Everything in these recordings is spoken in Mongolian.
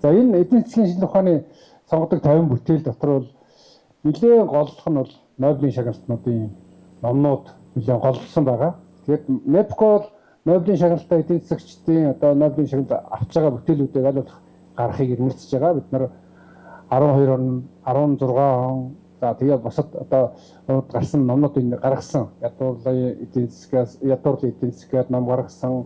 За энэ эдийн засгийн шинжилгээ ухааны сонгодог 50 бүтээл дотор бол нэлээд голлох нь бол Нобелийн шагналтнуудын номнууд нэлээд голлосон байгаа. Тэгээд NEPCO бол Нобелийн шагналтай эдийн засагчдын одоо Нобелийн шагналт авч байгаа бүтээлүүдийг аль болох гаргахыг эрмэлзэж байгаа. Бид нар 12 он, 16 он за тэгээд бусад одоо гарсан номнуудыг гаргасан. Ядуурлын эдийн засгаас ном гаргасан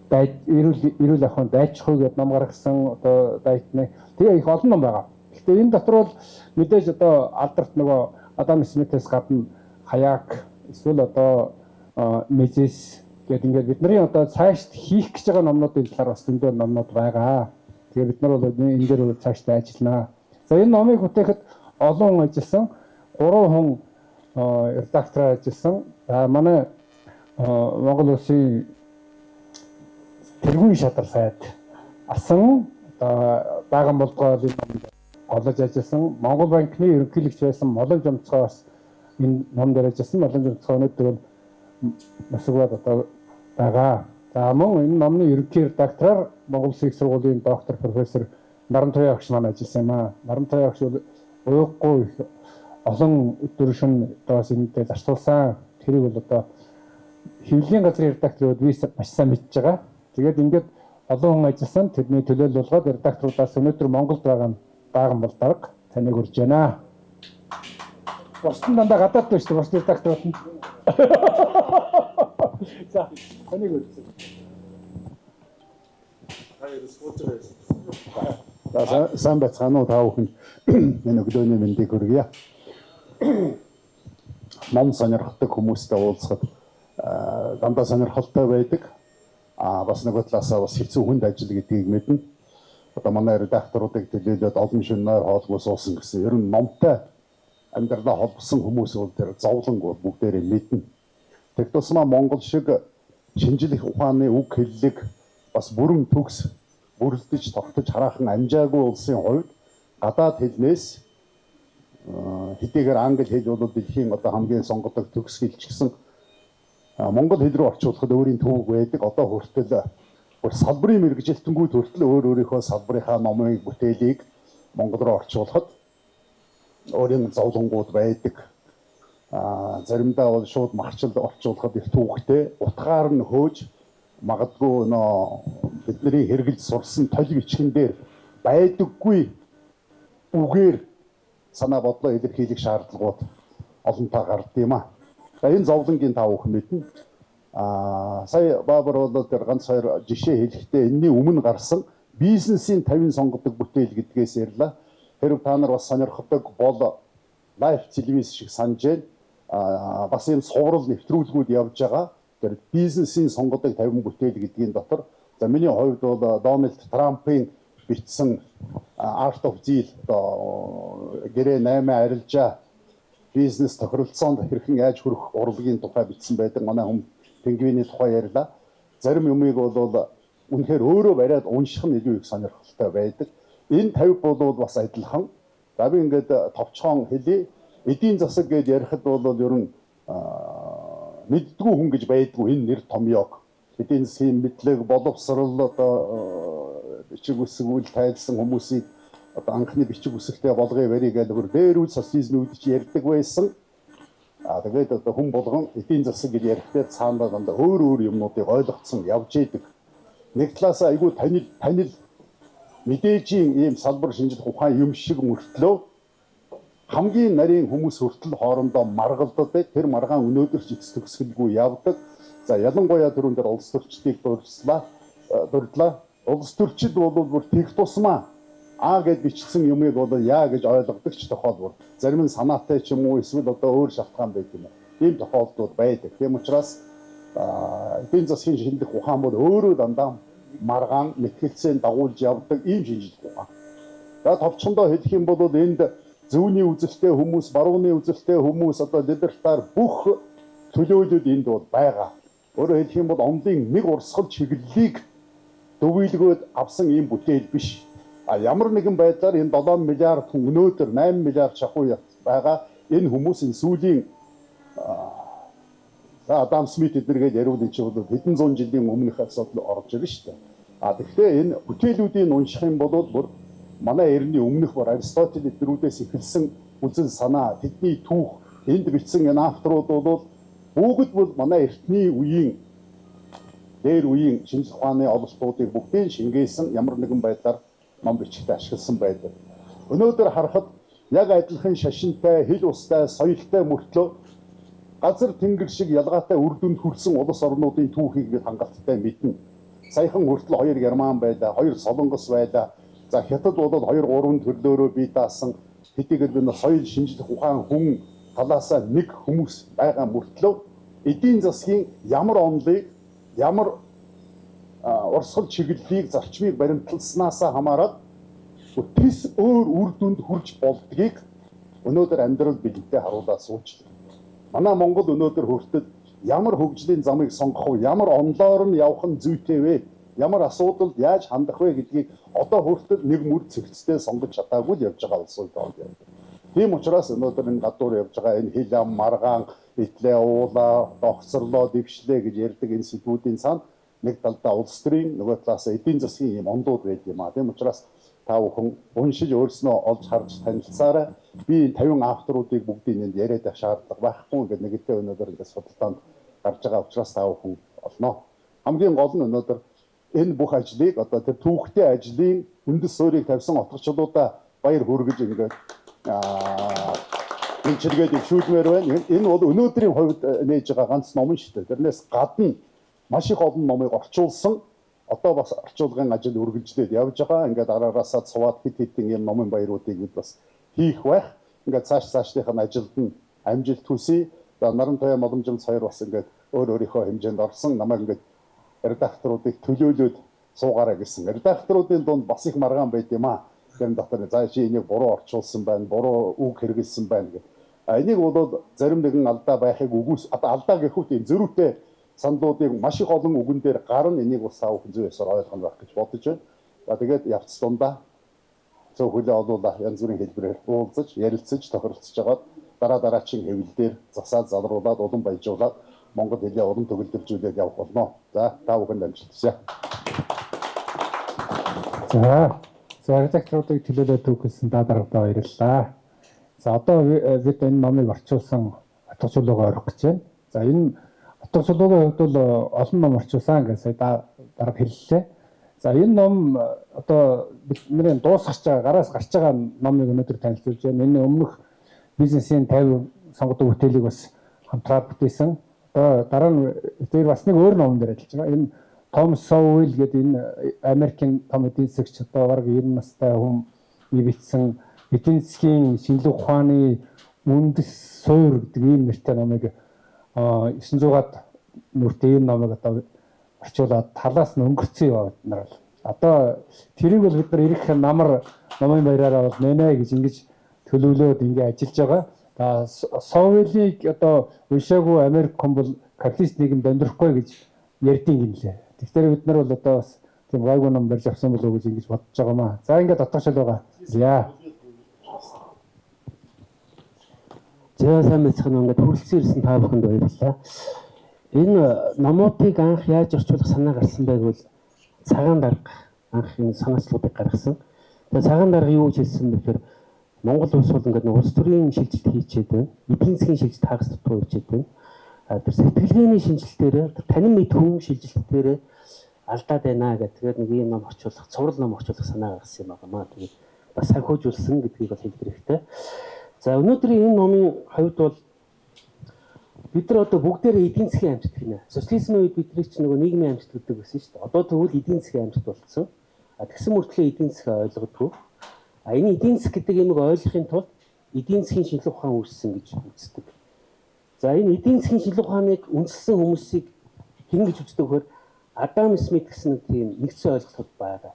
эрүүл ахуйн дайчхуй гэдэг ном гаргасан одоо дайтны тэгээ их олон ном байгаа. Гэхдээ энэ дотор бол мэдээж одоо алдарт нөгөө Адам Смитээс гадна Хаяк эсвэл одоо Мезес гэдэг ингээд бидний одоо цаашд хийх гэж байгаа номнуудын талаар бас зөндөө номнууд байгаа. Тэгээ бид нар бол энэ дээр цаашдаа ажилланаа. За энэ номыг бүтээхэд олон хүн ажилласан. 3 хүн редактораар ажилласан. Манай Монгол Улсын тэргүүн шадар сайд асан дааган болдгоолын номд олж ажилласан. Монгол банкны ерөнхийлөгч байсан Молон Жомцгой бас энэ ном дээр ажилласан. Молон Жомцгой өнөөдөр насгүйд одоо байгаа. За мөн энэ номны ерөнхий редактораар Монгол Улсын их сургуулийн доктор профессор Наран Туяа багш маань ажилласан юм аа. Наран Туяа багш бол уйггүй олон өдөр шөнө бас энэтэй зарцуулсан. Тэрийг бол одоо хэвлэлийн газрын редакторууд би маш сайн мэдж байгаа. Тэгээд ингээд олон хүн ажилласан. Тэрний төлөөлөл болгоод редакторудаас өнөөдөр Монголд байгаа дааган бол дарга таныг урьж байна. Босton дандаа гадаад байна шүү дээ. Босton редакторууд нь. За таныг урьж. За сайн байцгаана уу та бүхэн. Энэ өглөөний мэндийг хүргье. Ном сонирхдаг хүмүүстэй уулзахад дандаа сонирхолтой байдаг. Бас нөгөө талаасаа бас хэцүү хүнд ажил гэдгийг мэднэ. Одоо манай редакторуудыг төлөөлөөд олон шинээр хоолгүй суусан гэсэн. Ер нь номтой амьдралаа холбосон хүмүүс бол тэр зовлон бүгдээрээ мэднэ. Тэг тусмаа Монгол шиг шинжлэх ухааны үг хэллэг бас бүрэн төгс бүрэлдэж тогтож хараахан амжаагүй улсын хувьд гадаад хэлнээс хэдийгээр англи хэл бол дэлхийн одоо хамгийн сонгодог төгс хэлч гэсэн монгол хэл рүү орчуулахад өөрийн төвөг байдаг. Одоо хүртэл салбарын мэргэжилтэнгүүд хүртэл өөрийнхөө салбарынхаа номын бүтээлийг монгол руу орчуулахад өөрийн зовлонгууд байдаг. Заримдаа бол шууд марчил орчуулахад их түүхтэй утгаар нь хөөж магадгүй бидний хэрэгэлж сурсан толь бичгэн дээр байдаггүй үгээр санаа бодлоо илэрхийлэх шаардлагууд олонтаа гардаг юм аа. За энэ зовлонгийн та бүхэн мэднэ. Сая Баабар бол тэр ганц хоёр жишээ хэлэхдээ энэний өмнө гарсан бизнесийн 50 сонгодог бүтээл гэдгээс ярьлаа. Хэрв та нар бас сонирхдаг бол лайв телевиз шиг санаж байна. Бас энэ суврал нэвтрүүлгүүд явж байгаа. Тэр бизнесийн сонгодог 50 бүтээл гэдгийн дотор за миний хувьд бол Дональд Трампын бичсэн Art of Deal гэрээ 8 арилжаа бизнес тохиролцоонд хэрхэн яаж хүрэх урлагийн тухай бичсэн байдаг. Манай хүн пингвиний тухай ярьлаа. Зарим юмыг бол үнэхээр өөрөө бариад унших нь илүү их сонирхолтой байдаг. Энэ 50 бол бас адилхан. За би ингээд товчхон хэлье. Эдийн засаг гэж ярихад бол ер нь мэддгүү хүн гэж байдгүй энэ нэр томьёог. Эдийн засгийн мэдлэг боловсрал одоо бичиг үсгүүл тайлсан хүмүүсийг одоо анхны бичиг үсэгтэй болгоё барь гэж бүр дээр үл социализм үед чи ярьдаг байсан. Тэгээд одоо хүн болгон эдийн засаг гэж ярихдээ цаанаа дандаа өөр юмнуудыг ойлгоцсон явж идэг. Нэг талаас айгүй танил мэдээжийн ийм салбар шинжлэх ухаан юм шиг мөртлөө хамгийн нарийн хүмүүс хүртэл хоорондоо маргалддаг. Тэр маргаан өнөөдөр ч эцэс төгсгөлгүй явдаг. За ялангуяа түрүүн дээр улс төрчдийг дурдлаа. Улс төрчид бол бүр тех тусмаа гэж бичсэн юмыг бол яа гэж ойлгодог ч тохиолдол. Зарим нь санаатай ч юм уу эсвэл одоо өөр шалтгаан байдаг юм. Ийм тохиолдлууд байдаг. Тийм учраас эдийн засгийн шинжлэх ухаан бол өөрөө дандаа маргаан мэтгэлцэн дагуулж явдаг ийм шинжлэх ухаан. За товчхондоо хэлэх юм бол энд зөвний үзэлтэй хүмүүс, барууны үзэлтэй хүмүүс одоо либертар бүх төлөөлөлд энд бол байгаа. Өөрөөр хэлэх юм бол онлын нэг урсгал чиглэлийг дөвөөлгөөд авсан ийм бүтээл биш. Ямар нэгэн байдлаар энэ 7 миллиард хүн өнөөдөр 8 миллиард шахуу байгаа. Энэ хүмүүсийн сүүлийн Адам Смит эднэргээд яриул энэ чинь бол хэдэн зуун жилийн өмнөх асуудал орж ирнэ шүү дээ. Тэгэхээр энэ бүтээлүүдийг унших юм бол бүр манай эртний өмнөх бүр Аристотель эднэрүүдээс эхэлсэн үзэл санаа, тэдний түүх, энд бичсэн энэ авторууд бол бүгд бол манай эртний үеийн дээр үеийн шинжлэх ухааны ололтуудыг бүгдийг шингээсэн ямар нэгэн байдлаар ном бичигтээ ашигласан байдаг. Өнөөдөр харахад яг адилхан шашинтай, хил устай, соёлтой мөртлөө газар тэнгэр шиг ялгаатай үр дүнд хүрсэн улс орнуудын түүхийг бид хангалттай мэднэ. Саяхан хүртэл 2 Герман байлаа, 2 Солонгос байлаа. За Хятад бол 2 3 төрлөөрөө бий даасан хэдийгээр бид соёл шинжлэх ухаан хүн талаасаа нэг хүмүүс байгаа мөртлөө эдийн засгийн ямар онолыг, ямар урсгал чиглэлийг, зарчмыг баримтлалснаасаа хамаарат тис өөр үр дүнд хүрч болдгийг өнөөдөр амьдрал бидэдээ харуулаад сууж байна. Манай Монгол өнөөдөр хүртэл ямар хөгжлийн замыг сонгох вэ? Ямар онлоор нь явах нь зүйтэй вэ? Ямар асуудалд яаж хандах вэ гэдгийг одоо хүртэл нэг мөр цэгцтэй сонгож чадаагүй л явж байгаа улсууд байна. Тийм учраас өнөөдөр энэ гадуур явж байгаа энэ хил ам, маргаан, итлээ, уула, догцорлоо, дэвшлээ гэж ярьдаг энэ сэдвүүдийн цаана нэг талдаа улс төрийн, нөгөө талаас эдийн засгийн юм ондууд байдаг юм аа. Тийм учраас та бүхэн уншиж өөрснөө олж харж танилцаарай. Би 50 авторуудыг бүгдийг энд яриад байх шаардлага байхгүй. Ингээд нэгтэй өнөөдөр ингээд судалдаанд гарч байгаа учраас та бүхэн олноо. Хамгийн гол нь өнөөдөр энэ бүх ажлыг одоо тэр түүхтэй ажлын үндэс суурийг тавьсан отгочлуудаа баяр хүргэж ингээд энэ чиргээ дэвшүүлмээр байна. Энэ бол өнөөдрийн хувьд нээж байгаа ганц ном шүү дээ. Тэрнээс гадна маш их олон номыг орчуулсан. Одоо бас орчуулгын ажил үргэлжлээд явж байгаа. Ингээд араараасаа цуваад хит хитэн юм номын баяруудыг бид бас хийх байх. Ингээд цаашдынх нь ажилд нь амжилт хүсье. За Наран Туяа Боломжинц хоёр бас ингээд өөрийнхөө хэмжээнд орсон. Намайг ингээд редакторуудыг төлөөлөөд суугаарай гэсэн. Редакторуудын дунд бас их маргаан байд юм аа. Тэр дотор за чи энийг буруу орчуулсан байна, буруу үг хэрэгэлсэн байна гэх. Энийг бол зарим нэгэн алдаа байхыг үгүйс алдаа гэхүүт энэ зөрүүтэй сандлуудыг маш их олон үгэн дээр гарна, энийг бас сав зүй ёсоор ойлгох байх гэж бодож байна. За тэгээд явц дундаа зөв хөлөө олуулаа янз бүрийн хэлбэрээр уулзаж, ярилцаж, тохиролцож байгаа дараагийн хэвлэлээр засаад залруулад улам баяжуулаад Монгол хэлээ уран төгөлдөржүүлээд явах болно. За та бүхэнд амжилт хүсье. За редакторуудыг төлөөлөө төгөлсөн дараагаа баярлалаа. За одоо бид энэ номыг орчуулсан утгачлуугаа орох гэж байна. За энэ утгачлуугийн хувьд бол олон ном орчуулсан гэж сая дарга хэллээ. За энэ ном одоо бидний дуусгаж байгаа, гараас гарч байгаа номыг өнөөдөр танилцуулж байна. Энэ өмнөх бизнесийн 50 сонгодог бүтээлийг бас хамтраад бүтээсэн. Одоо дараа нь тэр бас нэг өөр номон дээр ажиллаж байгаа. Энэ Том Сойл гэдэг энэ Америкийн том эдийн засгч одоо бараг 90 настай хүн бичсэн эдийн засгийн шинжлэх ухааны үндэс суурь гэдэг ийм нэртэй номыг 900-аад нүртэй энэ номыг одоо орчуулад талаас нь өнгөрцөн яваад нар. Одоо тэрийг бол бид нар ирэх намар номын баяраараа бол нэнэ гэж ингэж төлөвлөөд ингэ ажиллаж байгаа. Сойлыг одоо уншаагүй Америк хүн бол капиталист нийгэмд амьдрахгүй гэж ярьдیں۔ Гинлээ. Тэгэхээр бид нар бол одоо бас тийм гайгүй ном барьж авсан болов уу гэж ингэж бодож байгаа маа. За ингээд дотоошол байгаа. За сайн мэцхэн ингээд хүрэлцэн ирсэн та бүхэнд баярлалаа. Энэ номуудыг анх яаж орчуулах санаа гарсан байг бол цагаан дарга анх энэ санаачлуудыг гаргасан. Тэгээ цагаан дарга юу гэж хэлсэн бэ гэхээр Монгол улс бол ингээд улс төрийн шилжилт хийчихэд байна. Эдийн засгийн шилжилт хагас дутуу хийчихэд байна. Тэр сэтгэлгээний шинжилтээр танин мэд хүн шилжилтээр алдаад байна гэх. Тэгээд нэг юм ном орчуулах, цуврал ном орчуулах санаа гаргасан юм байна. Тэгээд бас санхүүжүүлсэн гэдгийг бас хэлэх хэрэгтэй. За өнөөдрийн энэ номын хувьд бол бид нар одоо бүгдээрээ эдийн засгийн амьтад гинэ. Социализмын үед бидний чинь нөгөө нийгмийн амьтад гэдэг байсан шүү дээ. Одоо тэгвэл эдийн засгийн амьтад болцсон. Тэгсэн мөртлөө эдийн засгаа ойлгодгүй. Энэ эдийн засаг гэдэг юмыг ойлгохын тулд эдийн засгийн шинжлэх ухаан үүссэн гэж үздэг. За энэ эдийн засгийн шинжлэх ухааныг үндэслэн хүмүүсийг хэн гэж үздэг вэхээр Адам Смит гэсэн тийм нэгдсэн ойлголт байгаа.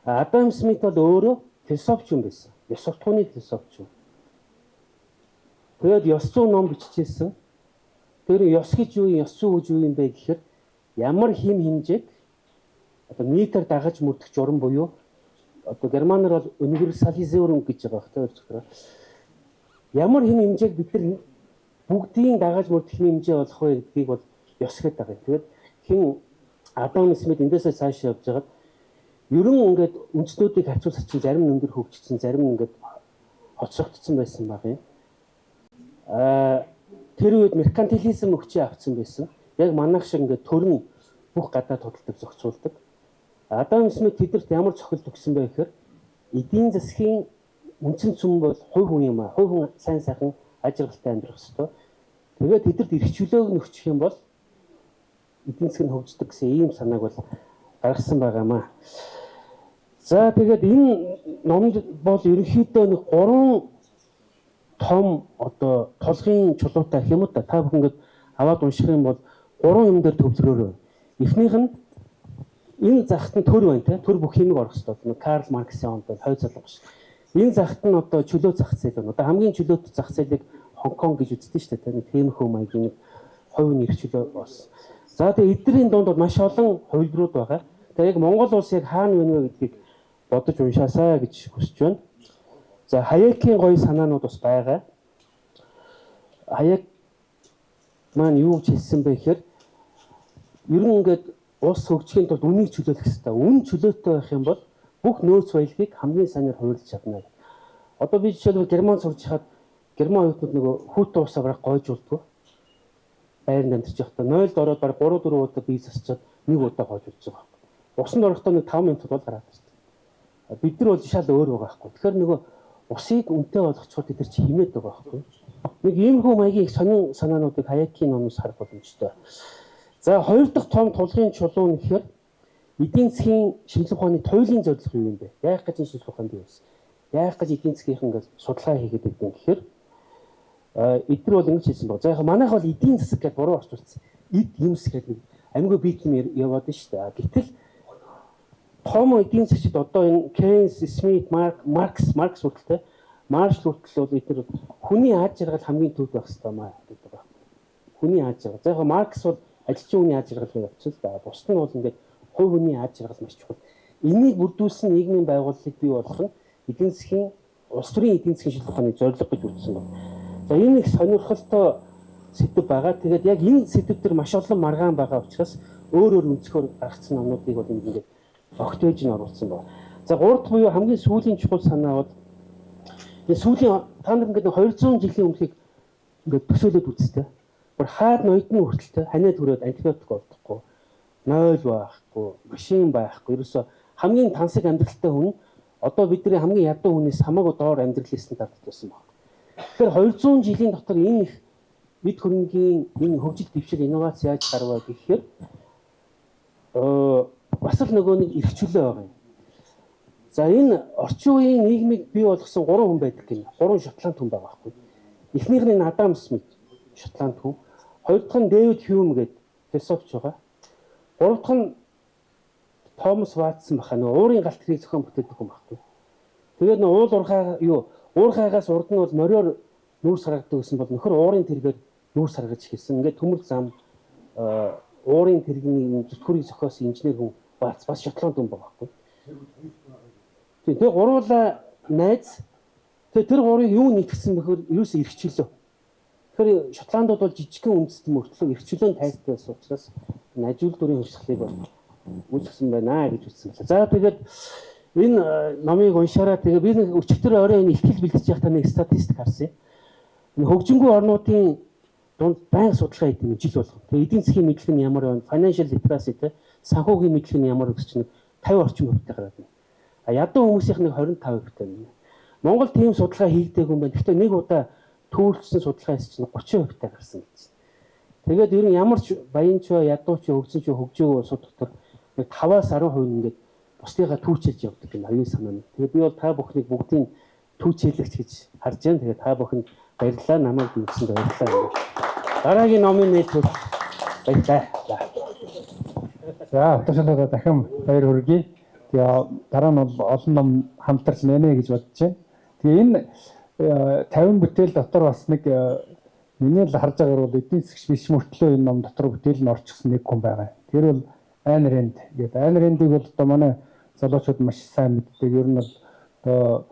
Адам Смит бол өөрөө философч юм байсан. Ёс суртахууны философч юм. Тэгээд ёс зүйн ном биччихсэн. Тэр ёс гэж юу, ёс зүй гэж юу юм бэ гэхээр ямар хэм хэмжээг одоо нийтээр дагаж мөрдөх журам буюу одоо германаар бол универсализерум гэж байгаа хэрэгтэй. Ямар хэм хэмжээг бид нар бүгдийн дагаж мөрдөх хэмжээ болох вэ гэдгийг бол ёс гэдэг байгаа. Тэгээд хин Адам Смит эндээсээ цааш явж байгаад ерөн ингээд үндснүүдийг харьцуулах чинь зарим нь өндөр хөгжсөн, зарим нь ингээд хоцрогдсон байсан баг юм. Тэр үед меркантилизм өгчөө авцсан байсан. Яг манайх шиг ингээд төрн бүх гадаад худалдаж зохицуулдаг. Адам Смит тэдэрт ямар цохилт өгсөн бэ гэхээр эдийн засгийн үндсэн сүм бол хувь хүн юм аа. Хувь хүн сайн сайхан ажиглалтай амьдрах ёстой. Тэгээд тэдэрт эрх чөлөөг нөхчих юм бол эдийн засаг нь хөгждөг гэсэн ийм санааг бол гаргасан байгаамаа. За тэгээд энэ номд бол ерөнхийдөө нэг 3 том одоо толгын чулуутай гэх юм уу та бүхэн ингээд аваад унших юм бол 3 юм дээр төвлөрөөрөө. Эхнийх нь энэ захт нь төр байна те төр бүх юмыг орох хэрэгтэй. Нэг Карл Марксийн онд хойд залгах ш. Энэ захт нь одоо чөлөө зах зээл байна. Одоо хамгийн чөлөөт зах зээлийг Хонконг гэж үздэг шүү дээ. Тэр нэг тиймэрхүү маягийн нэг хувийн эрх чөлөө болсон. За тэгээ эдгэрийн дунд бол маш олон хувилбарууд байгаа. Тэгээ яг Монгол улс яг хаана байна вэ гэдгийг бодож уншаасаа гэж хүсэж байна. За Хаякийн гоё санаанууд бас байгаа. Хаяк маань юу гэж хэлсэн бэ гэхээр ер нь ингээд улс хөгжихийн тулд үнийг чөлөөлөх хэрэгтэй. Үн чөлөөтэй байх юм бол бүх нөөц баялагийг хамгийн сайнаар хуваарлаж чадна. Одоо би жишээлбэл Герман сурч хаад Герман оюутнууд нөгөө хүүтэн усаа барах гойж болдгоо. Байранд амьдарч явахдаа 0-д ороод баг 3-4 удаа бие засчаад нэг удаа гойж удаж байгаа. Усанд орохдоо нэг 5 минут бол гараад ирсэн. Бид нар бол шал өөр байгаа байхгүй. Тэгэхээр нөгөө усыг үнэтэй болгочихвол тэд нар чи химээд байгаа байхгүй. Нэг иймэрхүү маягийн сонин санаануудыг Хаякийн номоос харах боломжтой. За хоёр дахь том тулгын чулуу нь гэхээр эдийн засгийн шинжилгээ ухааны туйлын зорилго юу юм бэ? Яах гэж энэ шинжилгээ ухаанд явуулсан? Яах гэж эдийн засгийнх ингээд судалгаа хийгээд байдсан гэхээр эдгээр бол ингэж хэлсэн баг. За яг манайх бол эдийн засаг гэж буруу орчуулсан. Эд юмс гэдэг амьгүй бит юм яваад нь шүү дээ. Гэтэл том эдийн засгчид одоо энэ Кейнс, Смит, Маркс хүртэл Маршал хүртэл бол эдгээр хүний аж аргал хамгийн төвд байх хэрэгтэй маа гэдэг байна. Хүний аж аргал. За яг Маркс бол ажилчин хүний аж аргалыг явуулсан л да. Бусд нь бол ингээд хувь хүний аж аргал маш чухал. Энийг бүрдүүлсэн нийгмийн байгууллагыг бий болгох нь эдийн засгийн улс төрийн эдийн засгийн шинжилгээ ухааны зорилго гэж үзсэн байна. За энэ их сонирхолтой сэдв байгаа. Тэгээд яг энэ сэдв төр маш олон маргаан байгаа учраас өөр өнцгөр гаргацсан номнуудыг бол ингээд огт ээж нь оруулсан байна. За гуравт буюу хамгийн сүүлийн чухал санаа бол энэ сүүлийн та нар ингээд 200 жилийн өмнөхийг ингээд төсөөлөд үзтээ. Бүр хаад ноёдны хүртэлтэй ханиад хүрээд антибиотик олдохгүй, нойл байхгүй, машин байхгүй. Ерөөсө хамгийн тансаг амьдралтай хүн одоо бидний хамгийн ядуу хүнээс хамаагүй доор амьдралын стандартад байсан байна. Тэгэхээр 200 жилийн дотор энэ их бид хөрөнгийн энэ хөгжил дэвшил инновац яаж гарваа гэхээр бас л нөгөө нэг эрх чөлөө байгаа юм. За энэ орчин үеийн нийгмийг бий болгосон 3 хүн байдаг гэнэ. 3 Шотланд хүн байгаа байхгүй. Эхнийх нь Адам Смит, Шотланд хүн. Хоёр дахь нь Дэвид Хьюм гэдэг философч байгаа. Гурав дахь нь Томас Ватсон баха нөгөө уурын галт хэрийг зохион бүтээдэг хүн байхгүй. Тэгээд нөгөө уурхайгаас урд нь бол мориор нүүрс харагддаг гэсэн бол нөхөр уурын тэргээр нүүрс харгаж хэлсэн. Ингээд төмөр зам уурын тэргийн зүтгүүрийг зохиосон инженер хүн бас Шотланд хүн байгаа байхгүй. Тэгээд гуруула найз тэр гурыг юу нэгтгсэн бэхээр ерөөсөө эрхчлөө. Тэгэхээр Шотландууд бол жижигхэн үндэстэн мөртлөө эрхчлөөнд тайлбар байсан учраас ажил дүрийн хурцлалыг бол үүсгэсэн байна гэж үзсэн байна. За тэгээд энэ номыг уншаараа тэгээд би нэг өчигдөр орой энэ ихтгэл бэлдэж явахдаа нэг статистик харсан юм. Хөгжингүй орнуудын дунд байнга судалгаа хийдэг юм жил болгоо. Тэгээд эдийн засгийн мэдлэг нь ямар байна? Financial literacy те санхүүгийн мэдлэг нь ямар гэж чинь 50 орчим хувьтай гараад байна. А ядуу хүмүүсийнх нэг 25% байна. Монгол тийм судалгаа хийгдээгүй юм байна. Гэхдээ нэг удаа төвлөрсөн судалгаа хийсэн чинь 30% гарсан гэж. Тэгээд ер нь ямар ч баянч ба ядууч хөгжсөн ч хөгжөөгөө судалдаг нэг 5-аас 10% ингээд бусдыгаа түүчилж явдаг юм аюул санаа нь. Тэгээд би бол та бүхнийг бүгдийг түүчилэгч гэж харж байна. Тэгээд та бүхэнд баярлалаа. Намайг дүүсэнд баярлалаа. Дараагийн номын нээлтүүд баярлалаа. За отошолоо дахин баяр хүргэе. Тэгээ дараа нь бол олон ном хамтарч нэнэ гэж бодож байна. Тэгээ энэ 50 бүтээл дотор бас нэг миний л харж байгаагаар бол эдийн засгч биш мөртлөө энэ ном дотор бүтээл нь орчихсон нэг хүн байгаа. Тэр бол Айн Рэнд гэдэг. Айн Рэндийг бол одоо манай залуучууд маш сайн мэддэг. Ер нь бол одоо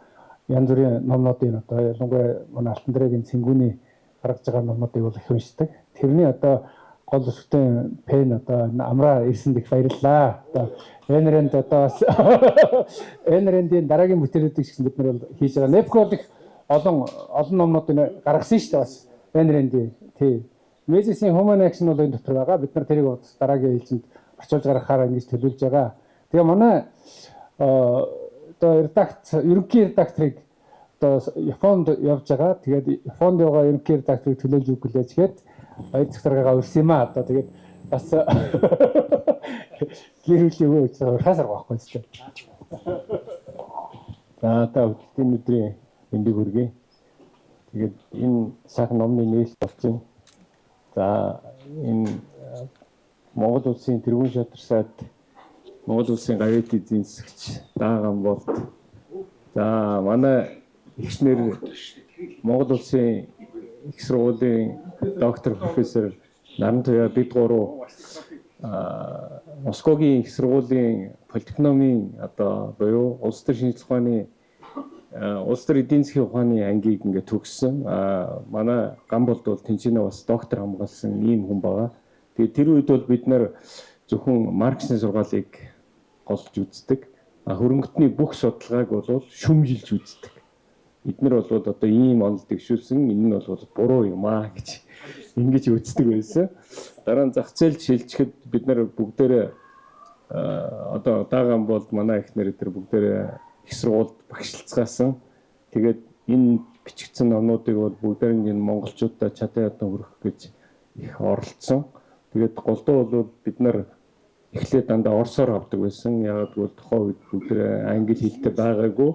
янз бүрийн номнуудын одоо ялангуяа манай Алтан дэрээгийн цэнгүүний гаргаж байгаа номнуудыг бол их уншдаг. Тэрний одоо гол өсөлтийн пен одоо амраа ирсэнд их баярлалаа. Одоо энэрэнд одоо бас энэрэндийн дараагийн бүтээлүүдийг ч бид нар бол хийж байгаа. Нэпко бол их олон номнуудыг гаргасан шүү дээ бас. Энэрэнди тий. Мэзисийн human action бол энэ дотор байгаа. Бид нар тэрийг дараагийн ээлжинд орчуулж гаргахаар ингэж төлөвлөж байгаа. Тэгээ манай одоо ерөнхий редакторыг одоо Японд явж байгаа. Тэгээд Японд яваа ерөнхий редакторыг төлөөлж өгүүлээч гээд баяр цагтаргаагаа өрсөн юм аа. Одоо тэгээд бас гэрүүлийн өгөөж хасар байхгүй шүү дээ. За та өдөртийн өдрийн мэндийг хүргэе. Тэгээд энэ сайхан номны нээлт болсон. За энэ Монгол улсын тэргуун шатар сайд Монгол улсын гавьяат эзэн засагч Дааган болт. За манай ихснэр Монгол улсын их сургуулийн доктор профессор Нарантуя бид гурав Москвагийн их сургуулийн политэкономийн одоо буюу улс төрийн шинжилгээ ухааны улс төрийн эдийн засгийн ухааны ангийг ингээд төгссөн. Манай Гамболд бол тэнцэнэ бас доктор хамгаалсан ийм хүн байгаа. Тэгээд тэр үед бол бид нар зөвхөн Марксийн сургаалыг голж үздэг. Хөрөнгөтний бүх судалгааг бол шүмжилж үздэг. Эднэр бол одоо ийм онол дэвшүүлсэн, энэ нь бол буруу юм аа гэж ингэж үздэг байсан. Дараа нь зах зээлд шилжихэд бид нар бүгдээрээ одоо Дааган бол манай ихнэр тэр бүгдээрээ их сургуульд багшлцгаасан. Тэгээд энэ бичигдсэн номнуудыг бол бүгдээрээ энэ монголчуудад чадан ядан хүргэх гэж их оролцсон. Тэгээд голдуу бол бид нар эхлээд дандаа орсоор авдаг байсан. Яг бол тухайн үед бүгдээрээ англи хэлтэй байгаагүй.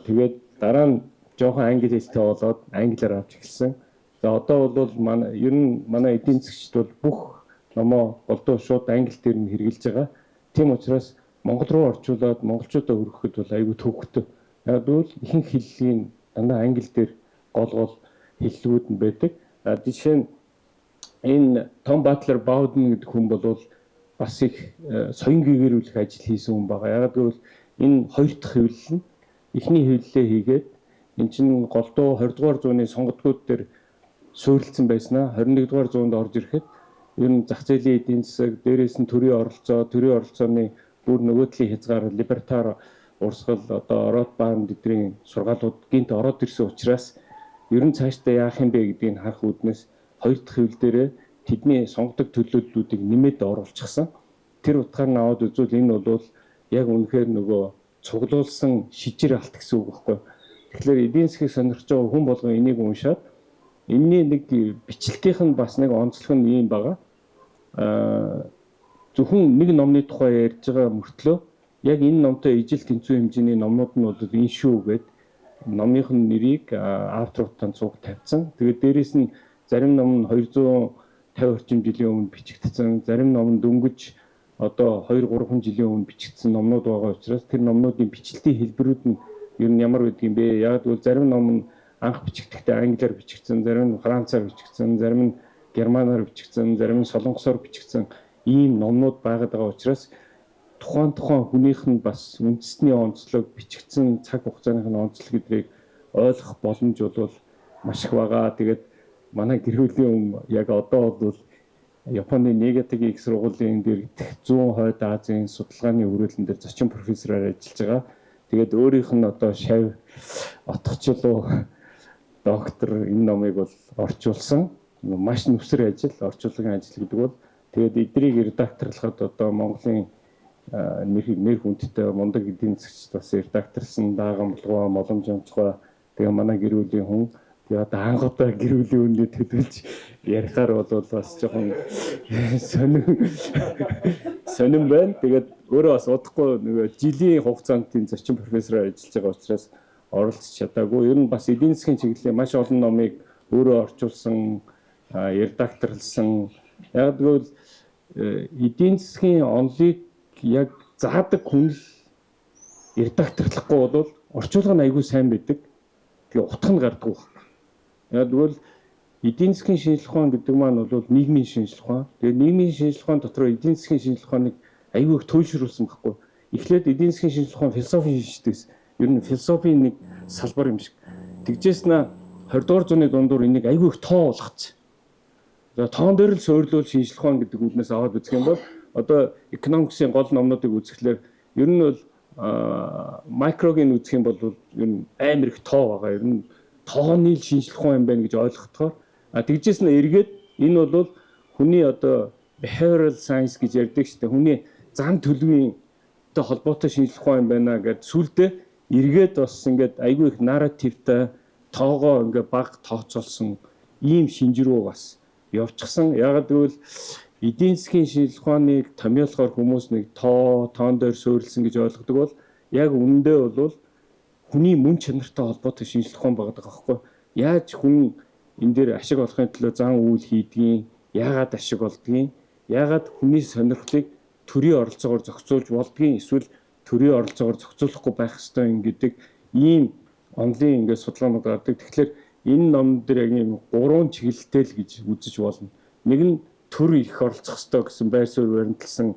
Тэгээд дараа нь жоохон англи хэлтэй болоод англиар авч эхэлсэн. За одоо бол ер нь манай эдийн засгчд бол бүх номоо голдуу шууд англи дээр нь хэрэгжилж байгаа. Тийм учраас монгол руу орчуулад монголчуудаа өргөхөд бол айгүй төвөгтэй. Яг бол ихэнх хэллэгийн дандаа англи дээр гол хэллэгүүд нь байдаг. Жишээ нь энэ Том Батлер Бауден гэдэг хүн бол бас их соён гэгэрүүлэх ажил хийсэн хүн байгаа. Яг гэвэл энэ хоёр дахь хэвлэл нь эхний хэвлэлээ хийгээд эн чинь голдуу 20 дугаар зууны сонготгууд дээр суурилсан байснаа 21 дугаар зуунд орж ирэхэд ер нь зах зээлийн эдийн засаг, дээрээс нь төрийн оролцооны бүр нөгөө талын хязгаар либертар урсгал одоо Ротбанд эдний сургаалууд гинт ороод ирсэн учраас ер нь цаашдаа яах юм бэ гэдгийг харах үүднээс хоёр дахь хэвлэл дээрээ тэдний сонгодог төлөөллүүдийг нэмээд оруулчихсан. Тэр утгаар нь аваад үзвэл энэ бол яг үнэхээр нөгөө цуглуулсан шижир алт гэсэн үг байхгүй. Тэгэхээр эдийн засгийг сонирхож байгаа хүн болгон энийг уншаад энэний нэг бичлэгийнх нь бас нэг онцлог нь ийм байгаа. Зөвхөн нэг номны тухай ярьж байгаа мөртлөө яг энэ номтой ижил тэнцүү хэмжээний номнууд нь бол энэ шүү гэд номных нь нэрийг авторуудаа цуг тавьсан. Тэгээд дээрэс нь зарим ном нь 250 орчим жилийн өмнө бичигдсэн, зарим ном нь дөнгөж одоо 2-3 жилийн өмнө бичигдсэн номнууд байгаа учраас тэр номнуудын бичлэлтийн хэлбэрүүд нь ер нь ямар байдаг юм бэ? Яг бол зарим ном нь анх бичигдэхдээ англиар бичигдсэн, зарим нь францаар бичигдсэн, зарим нь германаар бичигдсэн, зарим нь солонгосоор бичигдсэн ийм номнууд байгаад байгаа учраас тухайн хүнийх нь бас үндэсний онцлог, бичигдсэн цаг хугацааных нь онцлог гэдгийг ойлгох боломж бол маш их байгаа. Тэгээд манай гэрүүлийн яг одоо бол Японы Нэгатигийн их сургуулийн дэргэдэх зүүн хойд Азийн судалгааны хүрээлэн дээр зочин профессораар ажиллаж байгаа. Тэгээд өөрийнх нь одоо шав отгочлоо доктор энэ номыг бол орчуулсан. Маш нүсэр ажил, орчуулагын ажил гэдэг бол тэгээд эдрийг редакторлоход одоо Монголын нэр хүндтэй мундаг эдийн засгч бас редакторсан Дааган Булгаа, Боломж Онцгой тэгээ манай гэрүүлийн хүн тэгээ одоо анхудаа гэрүүлийн үндэд хөдөлж ярихаар бол бас жоохон сонирн байна. Тэгээд өөрөө бас удахгүй нөгөө жилийн хугацаанд тийм зочин профессораар ажиллаж байгаа учраас оролцож чадаагүй. Ер нь бас эдийн засгийн чиглэлийн маш олон номыг өөрөө орчуулсан, редакторлсан. Яг гэвэл эдийн засгийн онолыг яг заадаг хүн л редакторлохгүй бол орчуулга нь айгүй сайн байдаг. Тэгээ утга нь гардаг байна. Яг гэвэл эдийн засгийн шинжилгээ ухаан гэдэг маань бол нийгмийн шинжилгээ ухаан. Тэгээ нийгмийн шинжилгээ ухаан дотор эдийн засгийн шинжилгээ ухааныг айгүй их туйлшруулсан байхгүй. Эхлээд эдийн засгийн шинжилгээ ухаан философийн шинжилгээс ер нь философийн нэг салбар юм шиг. Тэгжээс нэ 20 дугаар зууны дундуур энийг айгүй их тоо болгоцсон. За тоон дээр л суйрлуул шинжлэх ухаан гэдэг үднээс аваад үзэх юм бол одоо economics-ийн гол номнуудыг үзэхлээр ер нь бол микрогийн үзэх юм бол ер нь амар их тоо байгаа. Ер нь тооны шинжлэх ухаан юм байна гэж ойлгохдоор тэгжээс нь эргээд энэ бол хүний одоо behavioral science гэж ярьдаг шүү дээ. Хүний зан төлөвийн холбоотой шинжлэх ухаан юм байна гэд сүулдэ эргээд бас ингээд айгүй их нарративтай тоогоо ингээд баг тооцоолсон ийм шинж рүү бас явчихсан. Яг гэвэл эдийн засгийн шинжлэх ухааныг томьёолохоор хүмүүс нэг тоон дээр суурилсан гэж ойлгодог бол яг үнэндээ бол хүний мөн чанартай холбоотой шинжлэх ухаан байгаа байхгүй. Яаж хүн энэ дээр ашиг олохын төлөө зан үйл хийдгийг, яагаад ашиг олдгийг, яагаад хүний сонирхлыг төрийн оролцоогоор зохицуулж болдгийг, эсвэл төрийн оролцоогоор зохицуулахгүй байх ёстой юм гэдэг ийм онлын ингээд судалгаанууд гардаг. Тэгэхээр энэ ном дээр яг ийм 3 чиглэлтэй л гэж үзэж болно. Нэг нь төр их оролцох ёстой гэсэн байр суурь баримтлсан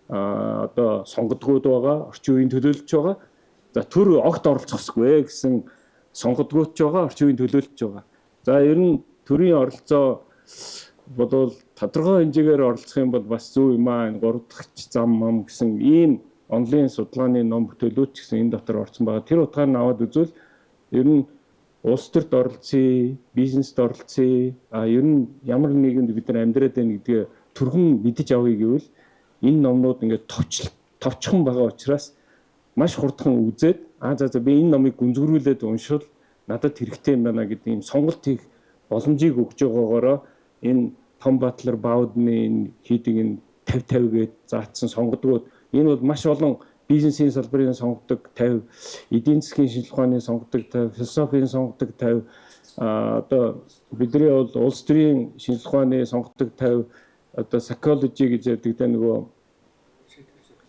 одоо сонгодгууд байгаа, орчин үеийн төлөөлж байгаа. За төр огт оролцохгүй гэсэн сонгодгууд ч байгаа, орчин үеийн төлөөлж байгаа. За ер нь төрийн оролцоо бодвол тодорхой хэмжээгээр оролцох юм бол бас зөв юм аа. Энэ 3 дахь зам мам гэсэн ийм онлайн судалгааны ном бүтээлүүд ч гэсэн энэ дотор орсон байгаа. Тэр утгаар нь аваад үзвэл ер нь улс төрд оролцъё, бизнест оролцъё, ер нь ямар нийгэмд бид нар амьдраад байна гэдгээ түргэн мэдэж авъя гэвэл энэ номнууд ингээд товчхон байгаа учраас маш хурдхан үзээд за би энэ номыг гүнзгийрүүлээд уншвал надад хэрэгтэй юм байна гэдэг ийм сонголт хийх боломжийг өгж байгаагаараа энэ Том Батлер Баудны хийдэг энэ 50-50 гээд заасан сонгодгууд энэ бол маш олон бизнесийн салбарын сонгодог 50, эдийн засгийн шинжлэх ухааны сонгодог 50, философийн сонгодог 50, одоо бидний бол улс төрийн шинжлэх ухааны сонгодог 50, одоо psychology гэж ярьдаг тэ нөгөө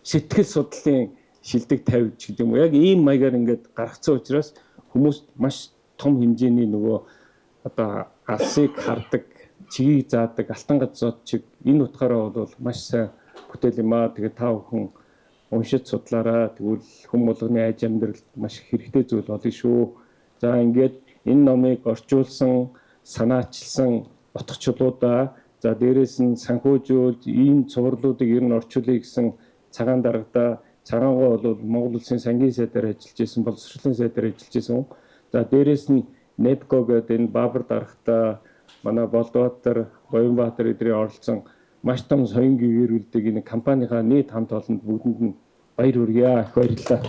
сэтгэл судлалын шилдэг 50 ч гэдэг юм уу. Яг ийм маягаар ингээд гаргацсан учраас хүмүүс маш том хэмжээний нөгөө одоо алсыг хардаг, чигийг заадаг, алтан газрууд чиг энэ утгаараа бол маш сайн бүтээл юм аа. Тэгээд та бүхэн уншиж судлаараа. Тэгвэл хүн болгоны айж амьдралд маш хэрэгтэй зүйл болно шүү. За ингээд энэ номыг орчуулсан, санаачилсан утгачлуудаа за дээрээс нь санхүүжүүлж ийм цувралуудыг ер нь орчуулъя гэсэн цагаан даргадаа цагаангоо бол Монгол Улсын сангийн сайдаар ажиллаж исэн, боловсролын сайдаар ажиллаж исэн. За дээрээс нь NEPCO гэдэг энэ Баабар даргатаа манай Болдбаатар, Баянбаатар эдрийн оролцсон маш том соён гэрүүлдэг энэ компанийнхаа нийт хамт олонд бүгдэнд нь баяр хүргье. Их баярлалаа.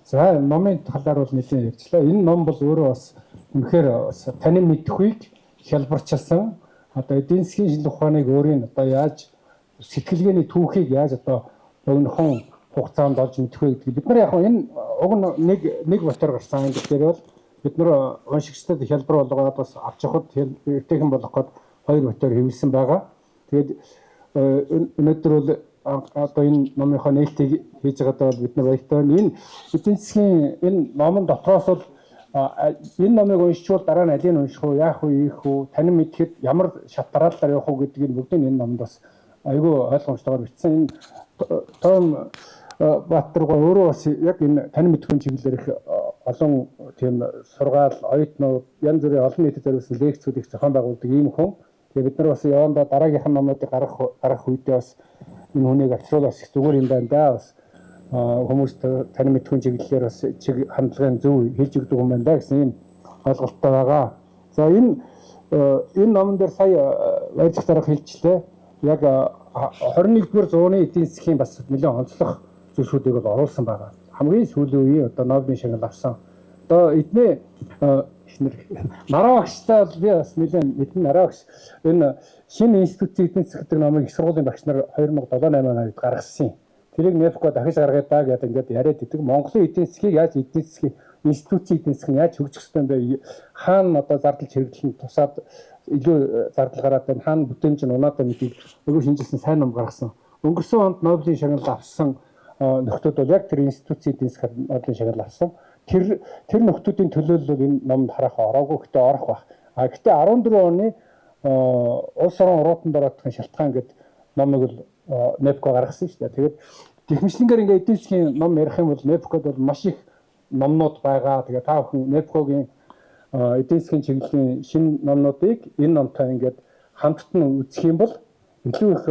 За номын талаар бол нэлээд ярьчлаа. Энэ ном бол өөрөө бас үнэхээр танин мэдхүйг хялбарчилсан. Одоо эдийн засгийн шинжлэх ухааныг өөрийн одоо яаж сэтгэлгээний түүхийг яаж одоо богинохон хугацаанд олж мэдэх вэ гэдэг. Бид нар яг энэ уг нэг ботор гарсан энэ дээр бол бид нар уншигчдад хялбар болгоод бас авч явахад эртэйхэн болох гээд 2 ботор хэвлэсэн байгаа. Тэгээд өнөөдөр бол одоо энэ номынхоо нээлтийг хийж байгаадаа бол бид нар баяртай байна. Энэ эдийн засгийн энэ номон дотроос бол энэ номыг уншичвал дараа нь алийг унших уу, яах вэ, ийх үү, танин мэдхэд ямар шат дараалалаар явах уу гэдгийг бүгдийг энэ номонд бас айгүй ойлгомжтойгоор бичсэн. Энэ Том Баттаргаа өөрөө бас яг энэ танин мэдхийн чиглэлээр их олон тийм сургаал, оюутнууд, янз бүрийн олон нийтэд зориулсан лекцүүдийг зохион байгуулдаг ийм хүн. Тэгээ бид нар бас явандаа дараагийнх нь номуудыг гаргах үедээ бас энэ хүнийг авчруул бас их зүгээр юм байна да. Бас хүмүүст танин мэдхийн чиглэлээр бас чиг хандлагын зөв хийж өгдөг юм байна да гэсэн ийм ойлголттой байгаа. За энэ номон дээр сая баярцаг дарга хэлжлээ. Яг 21-р зууны эдийн засгийн бас нэлээд онцлог зүйлсүүдийг бол оруулсан байгаа. Хамгийн сүүлийн үеийн одоо Нобелийн шагнал авсан. Одоо эдний нараа багштай би бас нэлээд мэдэн нараа багш энэ шинэ институцийн эдийн засаг гэдэг номыг их сургуулийн багш нар 2007-8 онд гаргасан юм. Тэрийг NEPCO дахиж гаргаад даа гэдэг ингээд яриад идэг. Монголын эдийн засгийг яаж эдийн засгийн институцийн эдийн засаг нь яаж хөгжих ёстой юм бэ? Хаана одоо зардал чирэгдэл нь тусаад илүү зардал гараад байна. Хаана бүтээмж нь унаадаа мэдгийг өгөө шинжилсэн сайн ном гаргасан. Өнгөрсөн онд Нобелийн шагнал авсан нөхдүүд бол яг тэр институцийн эдийн засгаар Нобелийн шагнал авсан. Тэр нөхдүүдийн төлөөлөл энэ номонд харахаа ороогүй гэхдээ орох байх. Гэхдээ 14 оны улс орон уруутан дороотхын шалтгаан гэдэг номыг бол NEPCO гаргасан шүү дээ. Тэгээд технчлэнгээр ингээд эдийн засгийн ном ярих юм бол NEPCO-д бол маш их номнууд байгаа. Тэгээд та бүхэн NEPCO-гийн эдийн засгийн чиглэлийн шинэ номнуудыг энэ номтой ингээд хамтдан үзэх юм бол илүү их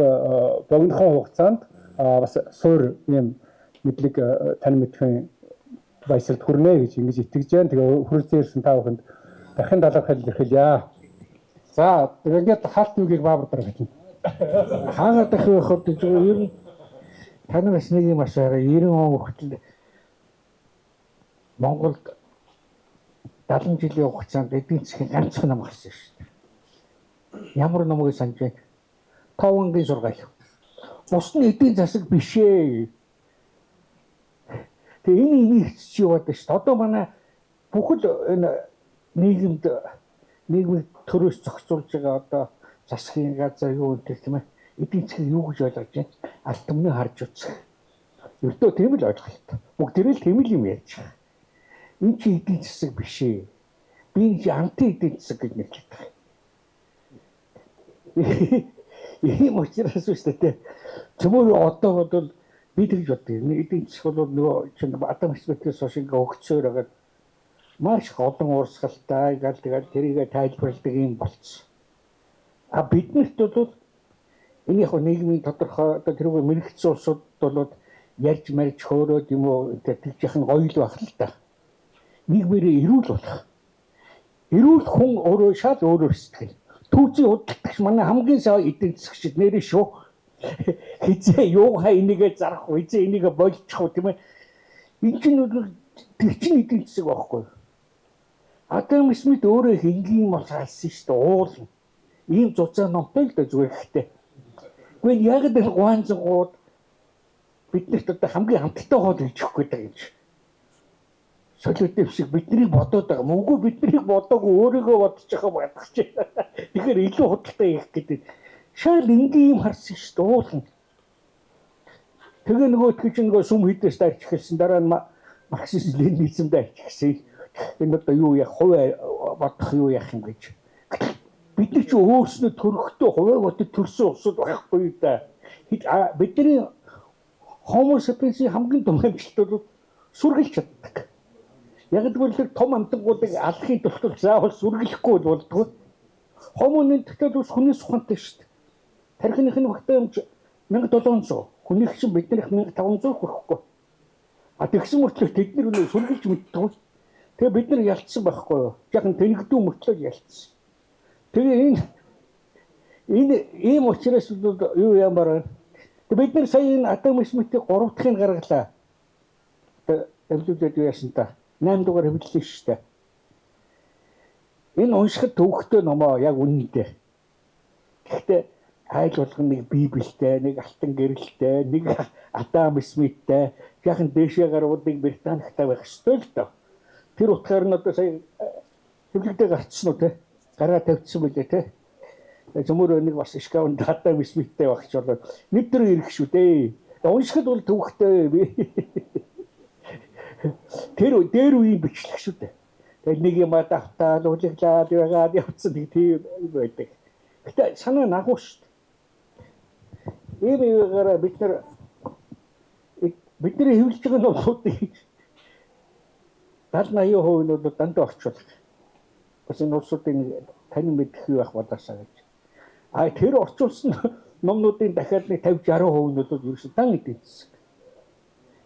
богинохон хугацаанд бас суур юм мэдлэг тань мэдхийн баясгалд хүрнэ гэж ингэж итгэж байна. Тэгээ хүрэлцэн ирсэн та бүхэнд дахин талархал илэрхийлье. За тэгээд хаалт үгийг баабар дараа хэлнэ. Хаагаад дахин явахад ер нь танаас нэг юм асуугаа 90 он хүртэл Монголд 70 жилийн хугацаанд эдийн засгийн ганцхан ном гарсан шүү дээ. Ямар номыг санаж байна? 5 ангийн сургаал. Бус нь эдийн засаг биш ээ. Тэгээ энэ хэвчиж яваад шүү дээ. Одоо манай бүхэл энэ нийгмийг төрөөс зохицуулж байгаа одоо засгийн газар юу гэдэг тийм ээ. Эдийн засгийг юу гэж ойлгож байна? Алт өмнө харж үзэх. Ердөө тийм л ойлголт. Бүгдээрээ л тийм л юм ярьж байгаа. Энэ чи эдийн засаг биш ээ. Би энэ анти эдийн засаг гэж нэрлэж байгаа. Ийм учраас шүү дээ. Зөвхөн одоо бол би тэгж боддог. Эдийн засаг бол нөгөө чинь Адам Смитээс хойш ингээ өгцөөр байгаа маш их олон уурсгалтай гал тэгэл тэрийгэ тайлбарладаг юм болцсон. А биднэрт бол энэ яг нийгмийн тодорхой одоо тэрүүгээр мэрэгцсэн улсууд бол ярьж марж хөөрөөд юм уу тэгж яхан гоё л байх л та. Нийгмээрээ эрүүл болох. Эрүүл хүн өөрөө шал өөрөөр сэтгэл. Түүцийн худалдагч манай хамгийн сайн эдийн засагч нэрээ шүү. Хизээ юу хаа энийгээ зарах вэ? Хизээ энийгээ болчих уу тийм ээ. Энэ чинь тэр чинь эдийн засаг байхгүй. Адам Смит өөрөө хингийн мал хаалсан шүү дээ. Уулна. Ийм зузаан номтой л да зүгээр ихтэй. Гэхдээ яг л гуанзгууд биднэрт одоо хамгийн хамттай хоол хийж өгөх гэдэг юм чи. Солиотой шиг бидний бодоод байгаа. Мөнгө биднийг бодоогүй өөрийгөө бодож байгаа байдаг чи. Тэгэхээр илүү худалдаа хийх гэдэг. Шал энгийн юм харсан шүү дээ. Уулна. Тэгээ нөгөөдгөө чинь нөгөө сүм хийдээс тарч эхэлсэн. Дараа нь марксизм ленинизмд арч гисэн. Энэ одоо юу яах хувь бодох юу яах юм гэж. Бид нар ч өөрснөө төрөхдөө хувь бодод төрсөн улсууд байхгүй да. Бидний Homo sapiens-ийн хамгийн том амжилт бол сүргэлж чаддаг. Яг л том амтангуудыг алахын тулд заавал сүргэлэхгүй болдгоо. Homo-ны төтөл ус хүнээс ухаантай шүү дээ. Тархиных нь багтаа юм 1700, хүнийх чинь биднийх 1500 хүрэхгүй. А тэгсэн мөртлөө тэд нар сүргэлж мэддэг. Тэгээ бид нар ялцсан байхгүй юу? Яхан тэнэгдүү мөртлөө ялцсан. Тэгээ энэ ийм учраас юу ямар вэ? Бид нар сая энэ Адам Смитийн 3 дахьыг гаргалаа. Одоо амжилтад юу яасан та? 8 дугаар хэвлэлээ шүү дээ. Энэ уншихад төвхтэй номоо яг үнэндээ. Гэхдээ айл болгон нэг Библиэтэй, нэг Алтан гэрэлтэй, нэг Адам Смиттэй, яхан дээшээ гаруудыг Британиктай байх ёстой л доо. Тэр утгаар нь одоо сая хэвлэлдээ гарцсан уу те? Гараа тавьчихсан байлээ те? Зөвмөр нэг бас Шкаун Адам Смиттэй багч болоод нэвтрэн ирэх шүү дээ. Уншихад бол төвхтэй би. Тэр дээр үеийн бичлэг шүү дээ. Тэгэл нэг юм давтаал уулаглаад яагаад явцсан нэг тийм байдаг. Гэтэ санаа нагуу шүү дээ. Иймээрээ бидний хэвлэж байгаа номуудыг 70-80% нь бол дандаа орчуулах. Бас энэ улсуудын танин мэдэх юу байх болоосаа гэж. А тэр орчуулсан номнуудын дахиад нэг 50-60% нь бол ерөөсөө дан эдийн засаг.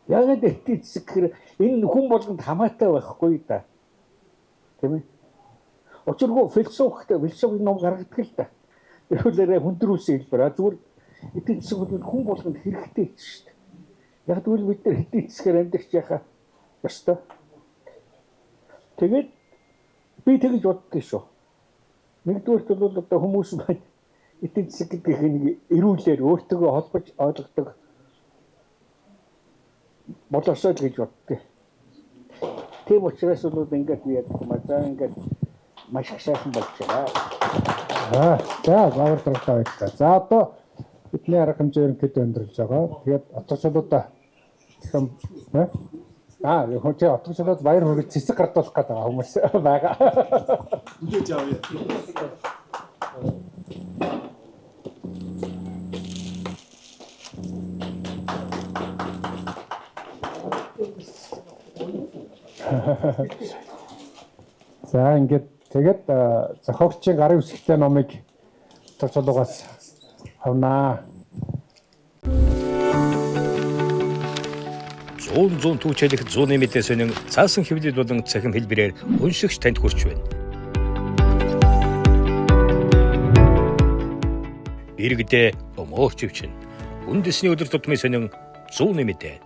Яг эдийн засаг гэхээр энэ хүн болгонд хамаатай байхгүй да. Тийм ээ. Учиргүй философи ном гаргадаг л да. Тэрхүүлээрээ хүндрүүлсэн хэлбэр. Зүгээр эдийн засаг бол хүн болгонд хэрэгтэй шүү дээ. Яг тэгвэл бид нар эдийн засгаар амьдрах яхаа ёстой. Тэгээд би тэгж боддог шүү. Нэгдүгээрт бол одоо хүмүүс маань эдийн засаг гэдэг нэг эрүүлэр өөртөө холбож ойлгодог болоосоо л гэж боддог. Тийм учраас бол ингээд би яг ингээд маш их сайхан болж байгаа. За баавар дараатай байлаа. За одоо бидний арга хэмжээ ерөнхийдөө өндөрлж байгаа. Тэгээд отгочлуудаа хэм хүн отгочлууд баяр хүргэж цэцэг гардуулах гэдэг хүмүүс байгаа. Ингээд явъя. За ингээд тэгээд зохиогчийн гарын үсгтэй номыг цогцолгоос хавнаа. 100 түүчэлэх 100 мэдээ сонин цаасан хэвлэл болон цахим хэлбэрээр уншигч танд хүрч байна. Иргэдээ өмөөч өвчин. Үндэсний өдөр тутмын сонин 100 мэдээ.